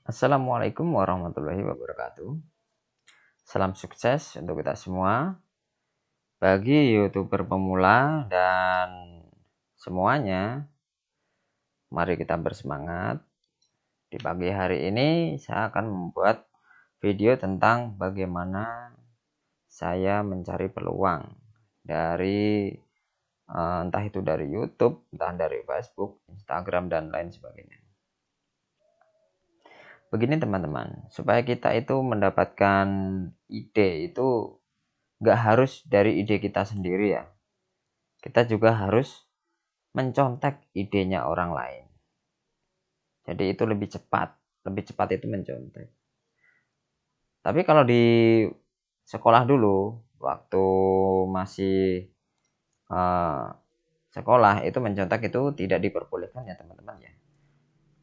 Assalamualaikum warahmatullahi wabarakatuh. Salam sukses untuk kita semua. Bagi YouTuber pemula dan semuanya, mari kita bersemangat. Di pagi hari ini saya akan membuat video tentang bagaimana saya mencari peluang dari entah itu dari YouTube, entah dari Facebook, Instagram, dan lain sebagainya. Begini teman-teman, supaya kita itu mendapatkan ide itu nggak harus dari ide kita sendiri ya. Kita juga harus mencontek idenya orang lain. Jadi itu lebih cepat itu mencontek. Tapi kalau di sekolah dulu, waktu masih sekolah itu mencontek itu tidak diperbolehkan ya teman-teman ya.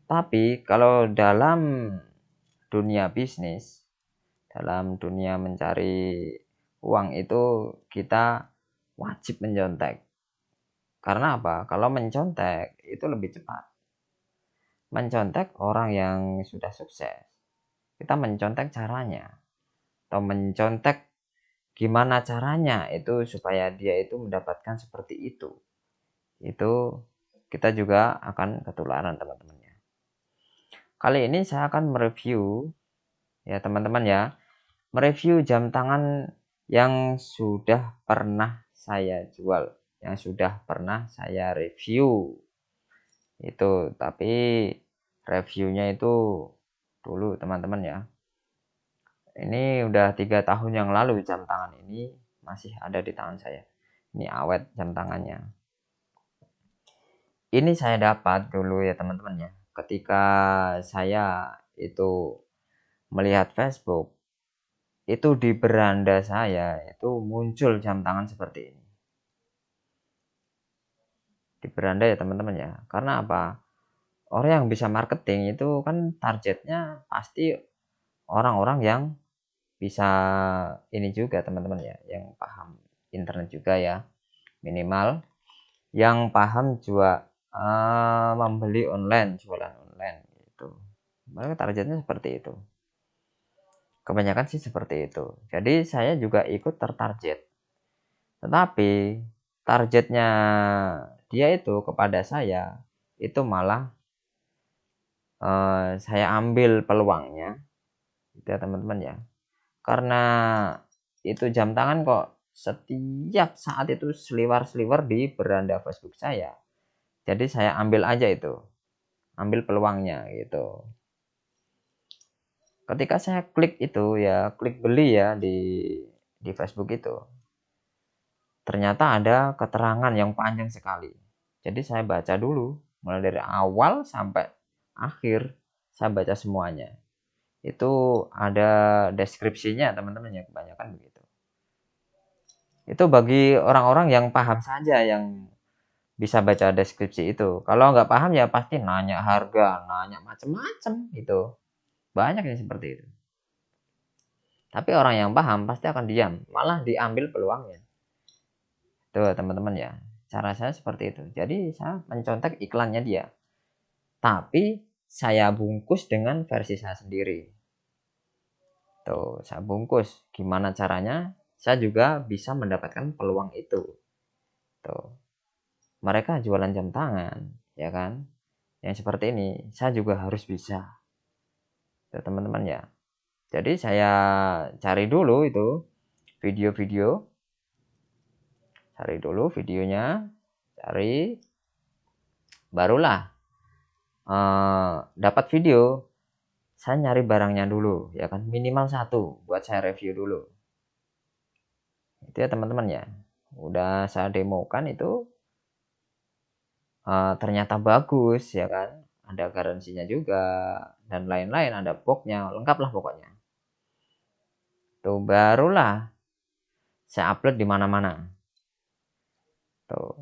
Tapi kalau dalam dunia bisnis, dalam dunia mencari uang itu kita wajib mencontek. Karena apa? Kalau mencontek itu lebih cepat. Mencontek orang yang sudah sukses. Kita mencontek caranya. Atau mencontek gimana caranya itu supaya dia itu mendapatkan seperti itu. Itu kita juga akan ketularan teman-temannya. Kali ini saya akan mereview ya teman-teman ya. Mereview jam tangan yang sudah pernah saya jual, yang sudah pernah saya review. Itu tapi reviewnya itu dulu teman-teman ya. Ini udah 3 tahun yang lalu jam tangan ini masih ada di tangan saya. Ini awet jam tangannya. Ini saya dapat dulu ya teman-teman ya. Ketika saya itu melihat Facebook, itu di beranda saya itu muncul jam tangan seperti ini. Di beranda ya teman-teman ya. Karena apa? Orang yang bisa marketing itu kan targetnya pasti orang-orang yang bisa ini juga teman-teman ya, yang paham internet juga ya, minimal yang paham juga membeli online, jualan online gitu. Mereka targetnya seperti itu. Kebanyakan sih seperti itu. Jadi saya juga ikut tertarget. Tetapi targetnya dia itu kepada saya itu malah saya ambil peluangnya, gitu ya teman-teman ya. Karena itu jam tangan kok setiap saat itu seliwar-seliwar di beranda Facebook saya. Jadi saya ambil aja itu, ambil peluangnya gitu. Ketika saya klik itu ya, klik beli ya di Facebook itu. Ternyata ada keterangan yang panjang sekali. Jadi saya baca dulu, mulai dari awal sampai akhir saya baca semuanya. Itu ada deskripsinya teman-teman ya, kebanyakan begitu. Itu bagi orang-orang yang paham saja yang bisa baca deskripsi itu. Kalau nggak paham ya pasti nanya harga, nanya macam-macam itu. Banyak yang seperti itu. Tapi orang yang paham pasti akan diam, malah diambil peluangnya. Tuh teman-teman ya, cara saya seperti itu. Jadi saya mencontek iklannya dia. Tapi saya bungkus dengan versi saya sendiri. Tuh, saya bungkus. Gimana caranya? Saya juga bisa mendapatkan peluang itu. Tuh. Mereka jualan jam tangan, ya kan? Yang seperti ini, saya juga harus bisa. Tuh, teman-teman ya. Jadi saya cari dulu itu video-video. Cari dulu videonya, cari barulah dapat video. Saya nyari barangnya dulu, ya kan? Minimal satu buat saya review dulu. Itu ya teman-teman ya. Udah saya demokan itu ternyata bagus ya kan, ada garansinya juga dan lain-lain, ada boxnya, lengkap lah pokoknya. Tuh barulah saya upload di mana-mana. Tuh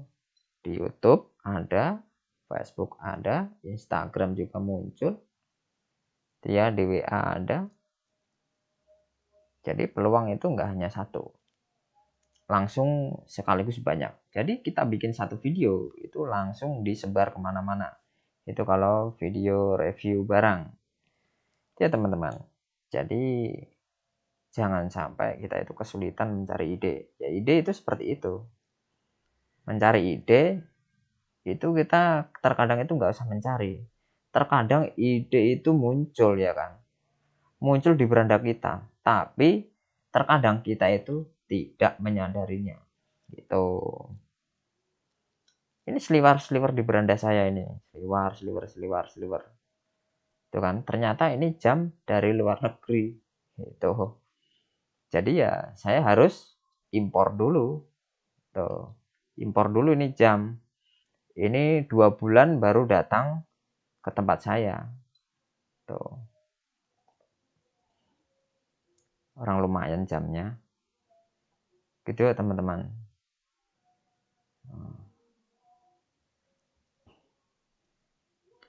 di YouTube ada, Facebook ada, Instagram juga muncul, dia di WA ada. Jadi peluang itu nggak hanya satu, langsung sekaligus banyak. Jadi kita bikin satu video itu langsung disebar kemana-mana. Itu kalau video review barang. Ya teman-teman, jadi jangan sampai kita itu kesulitan mencari ide. Ya ide itu seperti itu. Mencari ide itu kita terkadang itu nggak usah mencari. Terkadang ide itu muncul ya kan. Muncul di beranda kita. Tapi terkadang kita itu tidak menyadarinya. Gitu. Ini seliwar-seliwar di beranda saya ini. Seliwar. Itu kan. Ternyata ini jam dari luar negeri. Gitu. Jadi ya saya harus impor dulu. Tuh. Impor dulu ini jam. Ini 2 bulan baru datang ke tempat saya. Tuh. Orang lumayan jamnya. Gitu ya teman-teman.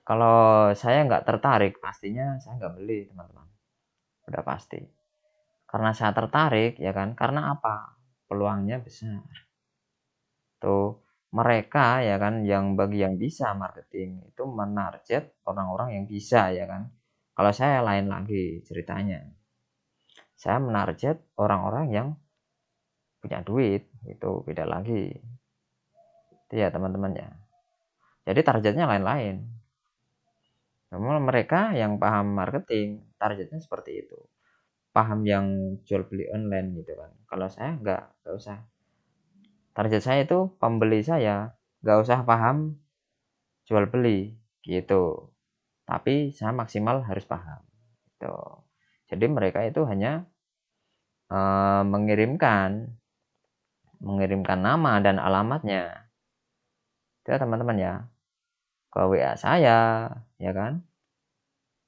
Kalau saya nggak tertarik, pastinya saya nggak beli teman-teman. Udah pasti. Karena saya tertarik ya kan. Karena apa? Peluangnya besar. Tuh mereka ya kan yang bagi yang bisa marketing itu menarget orang-orang yang bisa ya kan. Kalau saya lain lagi ceritanya. Saya menarget orang-orang yang punya duit, itu beda lagi. Itu ya teman-teman ya. Jadi targetnya lain-lain. Namun mereka yang paham marketing, targetnya seperti itu. Paham yang jual beli online gitu kan. Kalau saya nggak usah. Target saya itu pembeli saya, nggak usah paham jual beli gitu. Tapi saya maksimal harus paham. Gitu. Jadi mereka itu hanya mengirimkan nama dan alamatnya. Itu ya teman-teman ya. Ke WA saya, ya kan?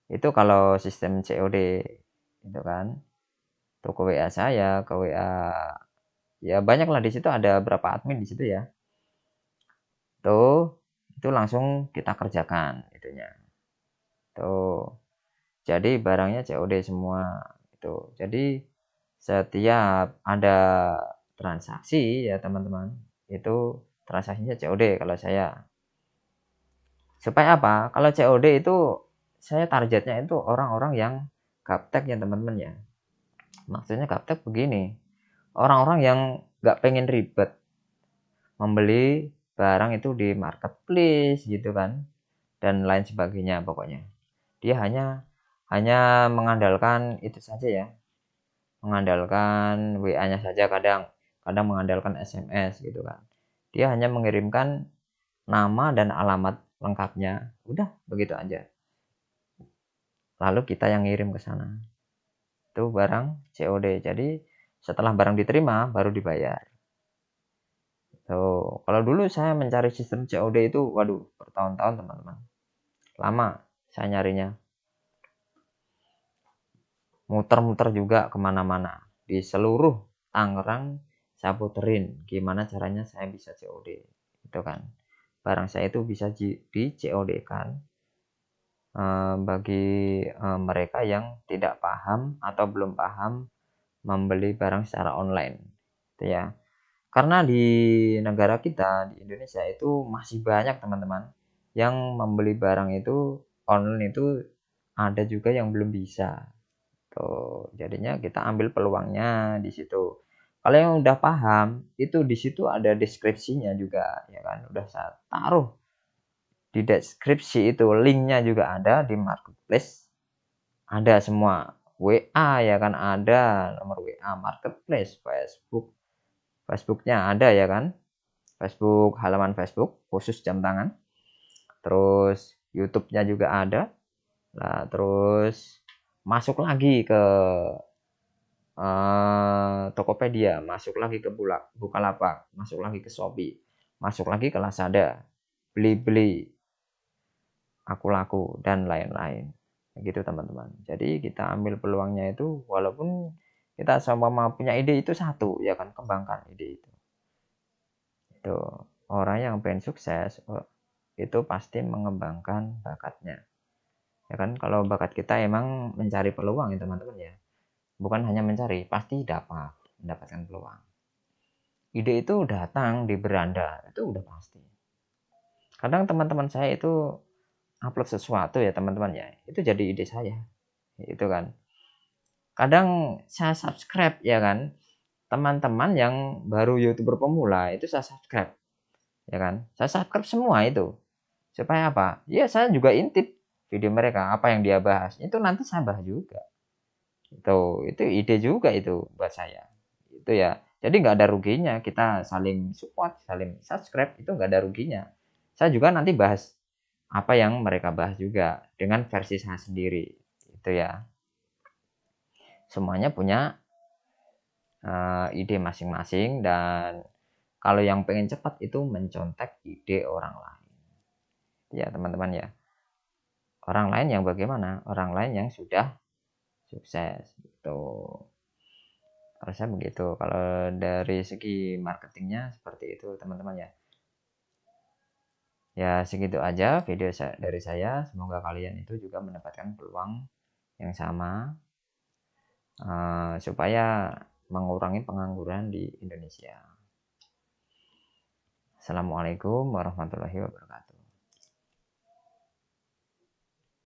Itu kalau sistem COD itu kan. Tuh ke WA saya, ke WA ya banyak lah di situ ada berapa admin di situ ya. Tuh itu langsung kita kerjakan itunya. Tuh. Jadi barangnya COD semua itu. Jadi setiap ada transaksi ya teman-teman, itu transaksinya COD kalau saya. Supaya apa? Kalau COD itu saya targetnya itu orang-orang yang gaptek ya teman-teman ya. Maksudnya gaptek begini, orang-orang yang nggak pengen ribet membeli barang itu di marketplace gitu kan dan lain sebagainya pokoknya. Dia hanya mengandalkan itu saja ya, mengandalkan WA-nya saja, kadang mengandalkan SMS gitu kan. Dia hanya mengirimkan nama dan alamat lengkapnya, udah begitu aja. Lalu kita yang ngirim ke sana. Itu barang COD. Jadi setelah barang diterima baru dibayar. So, kalau dulu saya mencari sistem COD itu, waduh, bertahun-tahun teman-teman. Lama saya nyarinya. Muter-muter juga kemana-mana. Di seluruh Tangerang saya puterin gimana caranya saya bisa COD. Itu kan. Barang saya itu bisa di COD kan. Bagi mereka yang tidak paham atau belum paham membeli barang secara online. Itu ya. Karena di negara kita, di Indonesia itu masih banyak teman-teman yang membeli barang itu online itu ada juga yang belum bisa. Tuh, jadinya kita ambil peluangnya di situ. Kalau yang udah paham, itu di situ ada deskripsinya juga, ya kan? Udah saya taruh di deskripsi itu, linknya juga ada di marketplace. Ada semua. WA ya kan ada, nomor WA marketplace, Facebooknya ada ya kan? Facebook, halaman Facebook khusus jam tangan. Terus YouTube-nya juga ada. Nah, terus masuk lagi ke Tokopedia, masuk lagi ke Bukalapak, masuk lagi ke Shopee, masuk lagi ke Lazada, beli-beli, aku laku dan lain-lain. Gitu teman-teman. Jadi kita ambil peluangnya itu walaupun kita sama punya ide itu satu ya kan, kembangkan ide itu. Itu orang yang pengen sukses itu pasti mengembangkan bakatnya. Ya kan kalau bakat kita emang mencari peluang ya teman-teman ya. Bukan hanya mencari, pasti mendapatkan peluang. Ide itu datang di beranda, itu udah pasti. Kadang teman-teman saya itu upload sesuatu ya teman-teman ya, itu jadi ide saya. itu kan. Kadang saya subscribe ya kan, teman-teman yang baru YouTuber pemula itu saya subscribe ya kan, saya subscribe semua itu supaya apa ya, saya juga intip video mereka, apa yang dia bahas itu nanti saya bahas juga. Itu ide juga itu buat saya itu ya. Jadi nggak ada ruginya kita saling support, saling subscribe, itu nggak ada ruginya. Saya juga nanti bahas apa yang mereka bahas juga dengan versi saya sendiri itu ya. Semuanya punya ide masing-masing, dan kalau yang pengen cepat itu mencontek ide orang lain ya teman-teman ya. Orang lain yang bagaimana? Orang lain yang sudah sukses gitu. Kalau saya begitu. Kalau dari segi marketingnya seperti itu teman-teman ya. Ya segitu aja video dari saya. Semoga kalian itu juga mendapatkan peluang yang sama supaya mengurangi pengangguran di Indonesia. Assalamualaikum warahmatullahi wabarakatuh.